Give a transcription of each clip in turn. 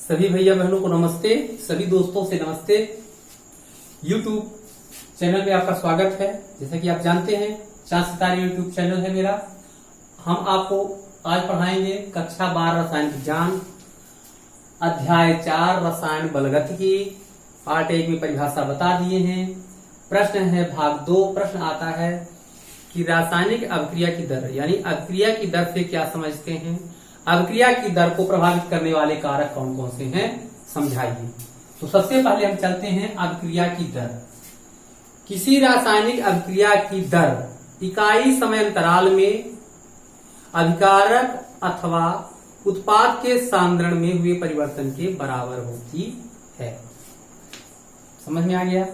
सभी भैया बहनों को नमस्ते, सभी दोस्तों से नमस्ते। YouTube चैनल में आपका स्वागत है। जैसा कि आप जानते हैं, चांद सितारे YouTube चैनल है मेरा। हम आपको आज पढ़ाएंगे कक्षा 12 रसायन विज्ञान, अध्याय 4 रसायन बलगतिकी। पार्ट 1 में परिभाषा बता दिए हैं। प्रश्न है भाग 2। प्रश्न आता है कि रासायनिक अभिक्रिया की दर, यानी अभिक्रिया की दर से क्या समझते हैं, अभिक्रिया की दर को प्रभावित करने वाले कारक कौन कौन से हैं, समझाइए। तो सबसे पहले हम चलते हैं अभिक्रिया की दर। किसी रासायनिक अभिक्रिया की दर इकाई समय अंतराल में अभिकारक अथवा उत्पाद के सांद्रण में हुए परिवर्तन के बराबर होती है। समझ में आ गया?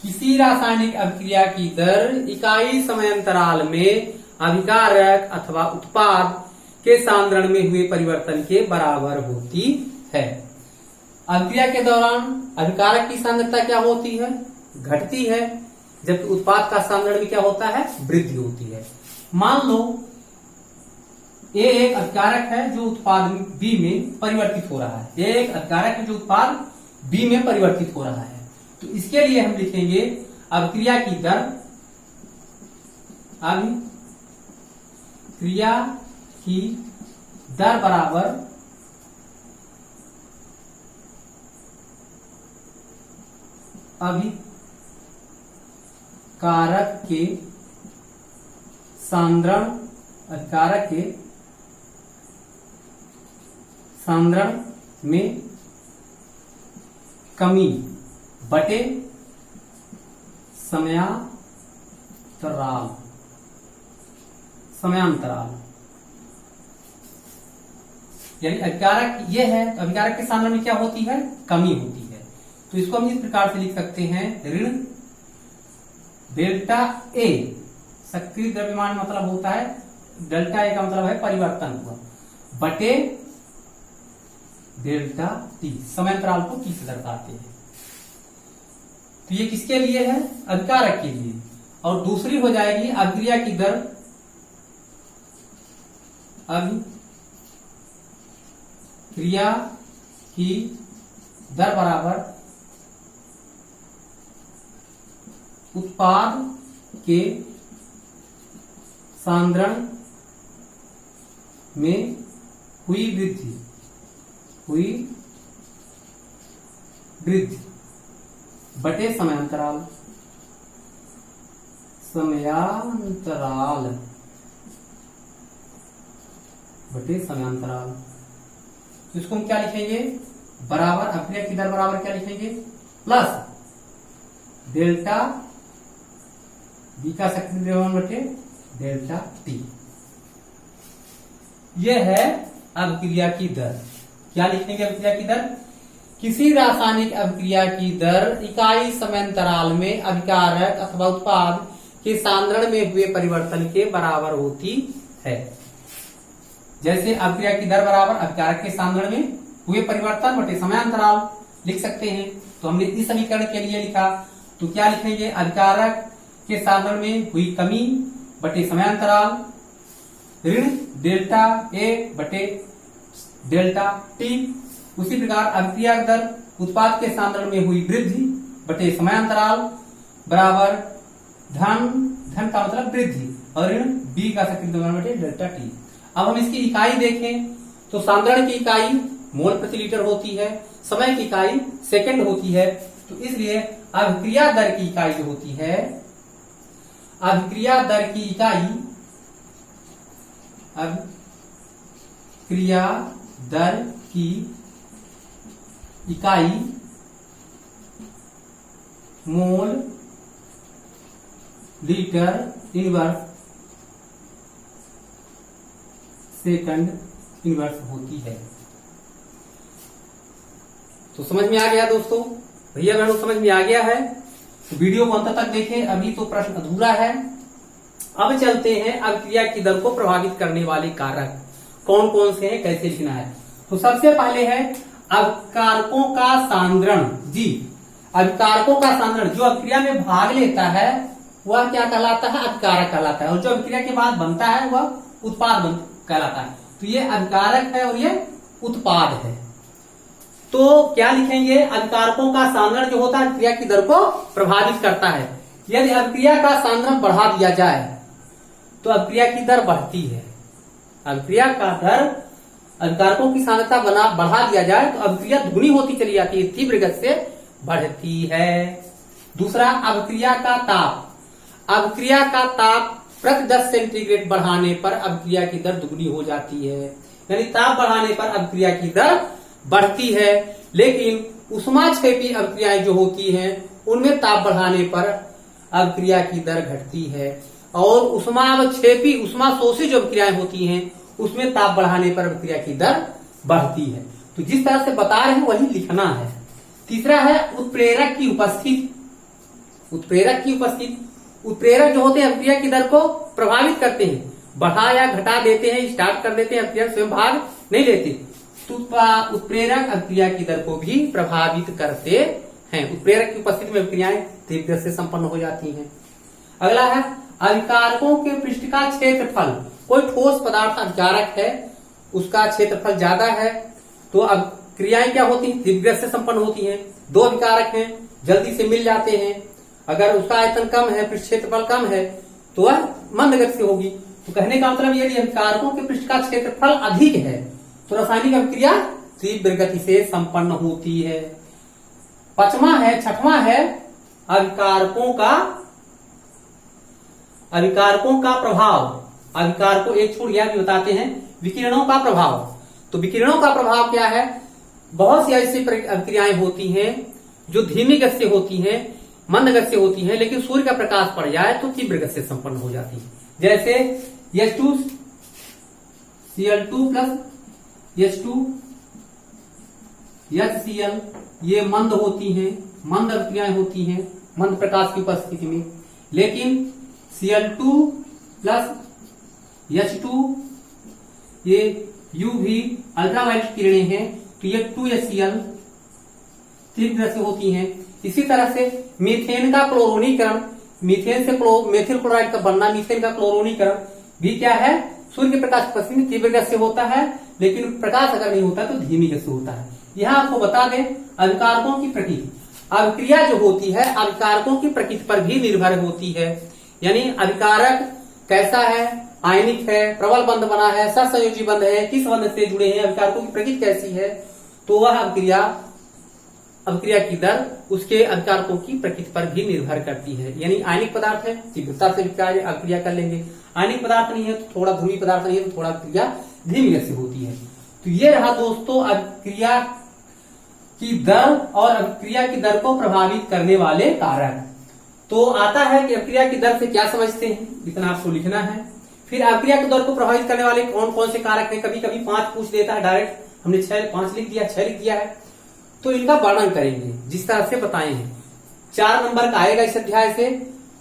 किसी रासायनिक अभिक्रिया की दर इकाई समय अंतराल में अभिकारक अथवा उत्पाद के सांद्रण में हुए परिवर्तन के बराबर होती है। अभिक्रिया के दौरान अभिकारक की सांद्रता क्या होती है? घटती है, जबकि उत्पाद का सांद्रण में क्या होता है? वृद्धि होती है। मान लो ए एक अभिकारक है जो उत्पाद बी में परिवर्तित हो रहा है। ए एक अभिकारक है जो उत्पाद बी में परिवर्तित हो रहा है। तो इसके लिए हम लिखेंगे अभिक्रिया की दर, अभिक्रिया की दर बराबर अभिकारक के सांद्रण, अभिकारक के सांद्रण में कमी बटे समयांतराल। यानी अभिकारक ये है, अभिकारक के सांद्रण में क्या होती है? कमी होती है। तो इसको हम इस प्रकार से लिख सकते हैं, ऋण डेल्टा ए, सक्रिय द्रव्यमान मतलब होता है, डेल्टा ए का मतलब है परिवर्तन हुआ, बटे डेल्टा टी, समयांतराल को टी से दर्शाते हैं। तो ये किसके लिए है? अभिकारक के लिए। और दूसरी हो जाएगी अभिक्रिया की दर, अभिक्रिया की दर बराबर उत्पाद के सांद्रण में हुई वृद्धि बटे समयांतराल। बटे समयांतराल। तो इसको हम क्या लिखेंगे? बराबर अभिक्रिया की दर बराबर क्या लिखेंगे? प्लस डेल्टा बी का सक्रिय द्रव्यमान बटे डेल्टा टी। यह है अभिक्रिया की दर। क्या लिखेंगे अभिक्रिया की दर? किसी रासायनिक अभिक्रिया की दर इकाई समयांतराल में अभिकारक अथवा उत्पाद के सांद्रण में हुए परिवर्तन के बराबर होती है। जैसे अभिक्रिया की दर बराबर अभिकारक के सांद्रण में हुए परिवर्तन बटे समयांतराल लिख सकते हैं। तो हमने इस समीकरण के लिए लिखा, तो क्या लिखेंगे? अभिकारक के सांद्रण में हुई कमी बटे समयांतराल, ऋण डेल्टा ए बटे डेल्टा टी। उसी प्रकार अभिक्रिया दर उत्पाद के सांद्रण में हुई वृद्धि बटे समयांतराल बराबर धन का मतलब वृद्धि और ऋण बी का सक्रिय द्रव्यमान बटे डेल्टा टी। अब हम इसकी इकाई देखें तो सांद्रण की इकाई मोल प्रति लीटर होती है, समय की इकाई सेकंड होती है। तो इसलिए अभिक्रिया दर की इकाई जो होती है, अभिक्रिया दर की इकाई, अभिक्रिया दर की इकाई mole litre inverse second inverse होती है। तो समझ में आ गया दोस्तों? भैया बहनों समझ में आ गया है? तो वीडियो को अंत तक देखें, अभी तो प्रश्न अधूरा है। अब चलते हैं अभिक्रिया की दर को प्रभावित करने वाले कारक कौन कौन से हैं, कैसे लिखना है। तो सबसे पहले है अभिकारकों का सांद्रण। जी, अभिकारकों का सांद्रण जो अभिक्रिया में भाग लेता है वह क्या कहलाता है? अभिकारक कहलाता है। और जो अभिक्रिया के बाद बनता है वह उत्पाद कहलाता है। तो ये अभिकारक है और ये उत्पाद है। तो क्या लिखेंगे, अभिकारकों का सांद्रण जो होता है क्रिया की दर को प्रभावित करता है। यदि अभिक्रिया का सांद्रण बढ़ा दिया जाए तो अभिक्रिया की दर बढ़ती है। अभिक्रिया का दर, अभिकारकों की सांद्रता बढ़ा दिया जाए तो अभिक्रिया दुगनी होती चली जाती है, तीव्र गति से बढ़ती है। दूसरा, अभिक्रिया का ताप। अभिक्रिया का ताप प्रति 10 सेंटीग्रेड बढ़ाने पर अभिक्रिया की दर दुगनी हो जाती है। यानी ताप बढ़ाने पर अभिक्रिया की दर बढ़ती है, लेकिन ऊष्माक्षेपी अभिक्रियाएं जो होती हैं उनमें ताप बढ़ाने पर अभिक्रिया की दर घटती है। और ऊष्माक्षेपी, ऊष्मा शोषी जो अभिक्रियाएं होती हैं उसमें ताप बढ़ाने पर अभिक्रिया की दर बढ़ती है। तो जिस तरह से बता रहे हैं वही लिखना है। तीसरा है उत्प्रेरक की उपस्थिति। उत्प्रेरक की उपस्थिति, उत्प्रेरक जो होते हैं अभिक्रिया की दर को प्रभावित करते हैं, बढ़ा या घटा देते हैं, स्टार्ट कर देते हैं, अभिक्रिया स्वयं भाग नहीं लेते। तो उत्प्रेरक अभिक्रिया की दर को भी प्रभावित करते हैं। उत्प्रेरक की उपस्थिति में अभिक्रियाएं तीव्र से संपन्न हो जाती हैं। अगला है अभिकारकों के पृष्ठ का क्षेत्रफल। कोई ठोस पदार्थ अभिकारक है, उसका क्षेत्रफल ज्यादा है तो अब क्रियाएं क्या होती हैं, तीव्र से संपन्न होती हैं। दो अभिकारक हैं, जल्दी से मिल जाते हैं। अगर उसका आयतन कम है, पृष्ठ क्षेत्रफल कम है तो वह मंद गति से होगी। तो कहने का मतलब यदि अभिकारकों के पृष्ठ का क्षेत्रफल अधिक है तो रासायनिक अभिक्रिया तीव्र गति से संपन्न होती है। छठवां है अभिकारकों का प्रभाव। अभिकारकों, एक छोड़ गया भी बताते हैं, विकिरणों का प्रभाव। तो विकिरणों का प्रभाव क्या है, बहुत सी ऐसी अभिक्रियाएं होती हैं जो धीमी गति से होती हैं, मंद गति से होती हैं, लेकिन सूर्य का प्रकाश पड़ जाए तो तीव्र गति से संपन्न हो जाती है। जैसे H2Cl2 प्लस H2 HCl, ये मंद होती हैं, मंद अभिक्रियाएं होती हैं मंद प्रकाश की उपस्थिति में। लेकिन Cl2 प्लस H2 ये UV अल्ट्रावायलेट किरणें हैं, तो ये 2HCl तीव्र से होती हैं। इसी तरह से मीथेन का क्लोरोनीकरण, मीथेन से मेथिल क्लोराइड का बनना, मीथेन का क्लोरोनीकरण भी क्या है, सूर्य के प्रकाश की उपस्थिति में तीव्र गति से होता है, लेकिन प्रकाश अगर नहीं होता तो धीमी गति से होता है। यहां आपको बता दें अभिकारकों की प्रकृति। अभिक्रिया जो होती है अभिकारकों की प्रकृति पर भी निर्भर होती है। यानी अभिकारक कैसा है, आयनिक है, प्रबल बंध बना है, सहसंयोजी बंध है, किस बंध से जुड़े हैं, अभिकारकों की प्रकृति कैसी है, तो वह अभिक्रिया की दर उसके अभिकारकों की प्रकृति पर भी निर्भर करती है। यानी आयनिक पदार्थ है, तीव्रता से अभिक्रिया कर लेंगे। आयनिक पदार्थ नहीं है तो थोड़ा, ध्रुवीय पदार्थ नहीं है तो थोड़ा अभिक्रिया धीमी गति से होती है। तो ये रहा दोस्तों अभिक्रिया की दर और अभिक्रिया की दर को प्रभावित करने वाले कारक। तो आता है कि अभिक्रिया की दर से क्या समझते हैं, इतना आपको लिखना है। फिर अभिक्रिया की दर को प्रभावित करने वाले कौन कौन से कारक हैं, कभी कभी 5 पूछ देता है डायरेक्ट, हमने 5 लिख दिया, 6 लिख दिया है, तो इनका वर्णन करेंगे जिस तरह से बताए हैं। 4 नंबर का आएगा इस अध्याय से,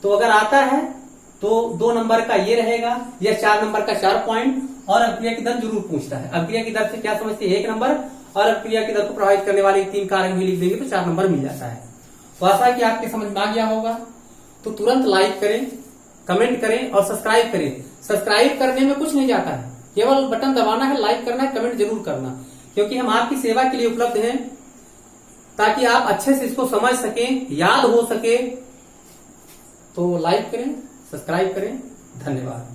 तो अगर आता है तो 2 नंबर का ये रहेगा, या 4 नंबर का 4 पॉइंट, और अभिक्रिया की दर जरूर पूछता है। अभिक्रिया की दर से क्या समझते हैं 1 नंबर, और अभिक्रिया की दर को प्रभावित करने वाले 3 कारक भी लिख देंगे तो 4 नंबर मिल जाता है। तो आशा है कि आपके समझ में आ गया होगा। तो तुरंत लाइक करें, कमेंट करें और सब्सक्राइब करें। सब्सक्राइब करने में कुछ नहीं जाता है, केवल बटन दबाना है, लाइक करना है, कमेंट जरूर करना, क्योंकि हम आपकी सेवा के लिए उपलब्ध हैं ताकि आप अच्छे से इसको समझ सकें, याद हो सके। तो लाइक करें, सब्सक्राइब करें। धन्यवाद।